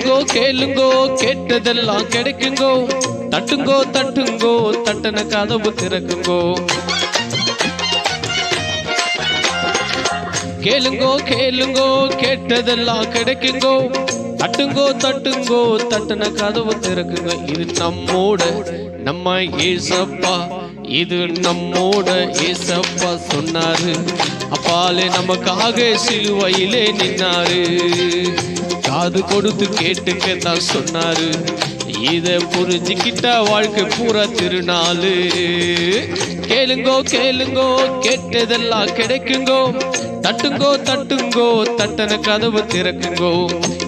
கேளுங்கோ கேளுங்கோ கேட்டதெல்லாம் கிடைக்குங்கோ. தட்டுங்கோ தட்டுங்கோ தட்டன கதவு திறக்குங்கோ. கேளுங்கோ கேளுங்கோ கேட்டதெல்லாம் கிடைக்குங்கோ. தட்டுங்கோ தட்டுங்கோ தட்டன கதவு திறக்குங்க. இது நம்மோட நம்ம ஏசப்பா, இது நம்மோட ஏசப்பா சொன்னாரு. அப்பாலே நமக்காக சிலுவையிலே நின்னாரு. காது கொடுத்து கேட்டுக்கத்தான் சொன்னாரு. இத புரிஞ்சுக்கிட்ட வாழ்க்கை பூரா திருநாளு. கேளுங்கோ கேளுங்கோ கேட்டதெல்லாம் கிடைக்குங்கோ. தட்டுங்கோ தட்டுங்கோ தட்டன கதவு திறக்குங்கோ.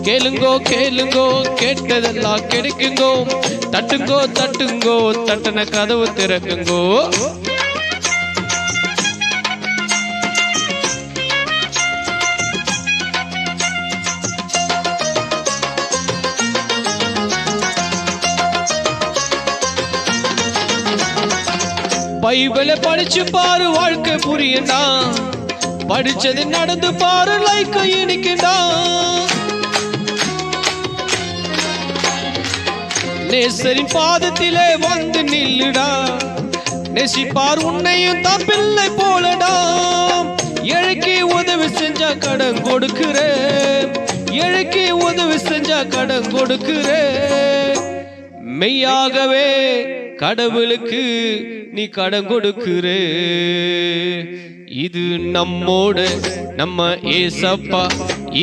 கேளுங்கோ கேளுங்கோ கேட்டதெல்லாம் கிடைக்குங்கோ. தட்டுங்கோ தட்டுங்கோ தட்டன கதவு திறக்குங்கோ. பைபிளை படிச்சு பாரு, வாழ்க்கை புரியண்டா. படிச்சது நடந்து பாரு, லைக் இனிக்குண்டா. நேசரின் பாதத்திலே வந்து நில்லுடா. நேசிப்பார் உன்னையும் தான் பிள்ளை போலடா. ஏழைக்கு உதவி செஞ்சா கடன் கொடுக்கிறேன். ஏழைக்கு உதவி செஞ்சா கடன் கொடுக்கிறேன். மெய்யாகவே கடவுளுக்கு நீ கடன் கொடுக்கிறே. இது நம்மோட நம்ம ஏசப்பா,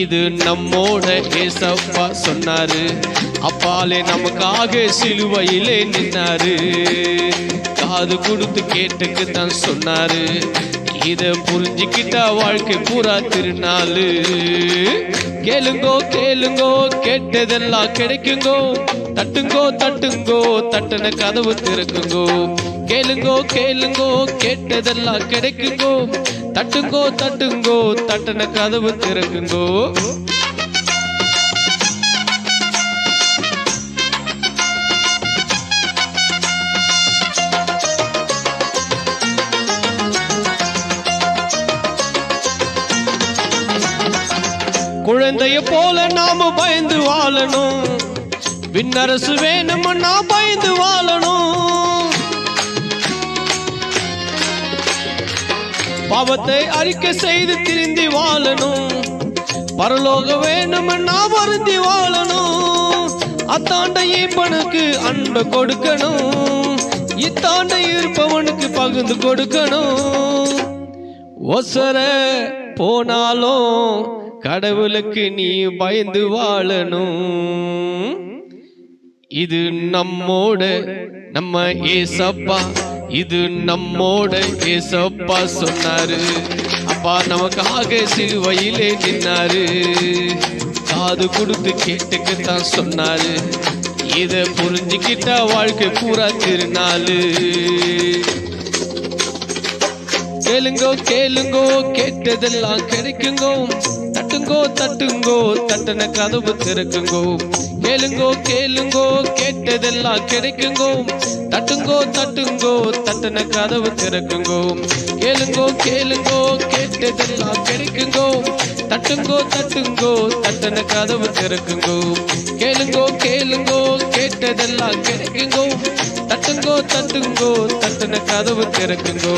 இது நம்மோட ஏசப்பா சொன்னாரு. அப்பாலே நமக்காக சிலுவையிலே நின்னாரு. காது கொடுத்து கேட்டுக்கு தான் சொன்னாரு. இத புரிஞ்சுக்கிட்டா வாழ்க்கை பூரா திருநாளு. கேளுங்கோ கேளுங்கோ கேட்டதெல்லாம் கிடைக்குங்கோ. தட்டுங்கோ தட்டுங்கோ தட்டன கதவு திறக்குங்கோ. கேளுங்கோ கேளுங்கோ கேட்டதெல்லாம் கிடைக்குங்கோ. தட்டுங்கோ தட்டுங்கோ தட்டன கதவு திறக்குங்கோ. குழந்தைய போல நாம பயந்து வாழணும். விண்ணரசு வேணும்னா பயந்து வாழணும். பாவத்தை அறிக்கை செய்து திருந்தி வாழணும். பரலோக வேணும்னா வருந்தி வாழணும். அத்தாண்ட ஈப்பனுக்கு அன்பை கொடுக்கணும். இத்தாண்ட இருப்பவனுக்கு பகிர்ந்து கொடுக்கணும். ஒசர போனாலும் கடவுளுக்கு நீ பயந்து வாழணும். இது நம்மோட நம்ம ஏசப்பா, இது நம்மோட ஏசப்பா சொன்னாரு. அப்பா நமக்காக சிலுவையிலே நின்னாரு. காது கொடுத்து கேட்டுக்குத்தான் சொன்னாரு. இத புரிஞ்சுக்கிட்ட வாழ்க்கை பூரா திருநாளு. கேளுங்கோ கேளுங்கோ கேட்டதெல்லாம் கிடைக்குங்கோ. தட்டுங்கோ தட்டுங்கோ தட்டன கதவு திறக்குங்கோ. கேளுங்கோ கேளுங்கோ கேட்டதெல்லாம் கிடைக்குங்கோ. தட்டுங்கோ தட்டுங்கோ தட்டன கதவு திறக்குங்கோ. கேளுங்கோ கேளுங்கோ கேட்டதெல்லாம் கிடைக்குங்கோ. தட்டுங்கோ தட்டுங்கோ தட்டன கதவு திறக்குங்கோ. கேளுங்கோ கேளுங்கோ கேட்டதெல்லாம் கிடைக்குங்கோ. தட்டுங்கோ தட்டுங்கோ தட்டன கதவு திறக்குங்கோ.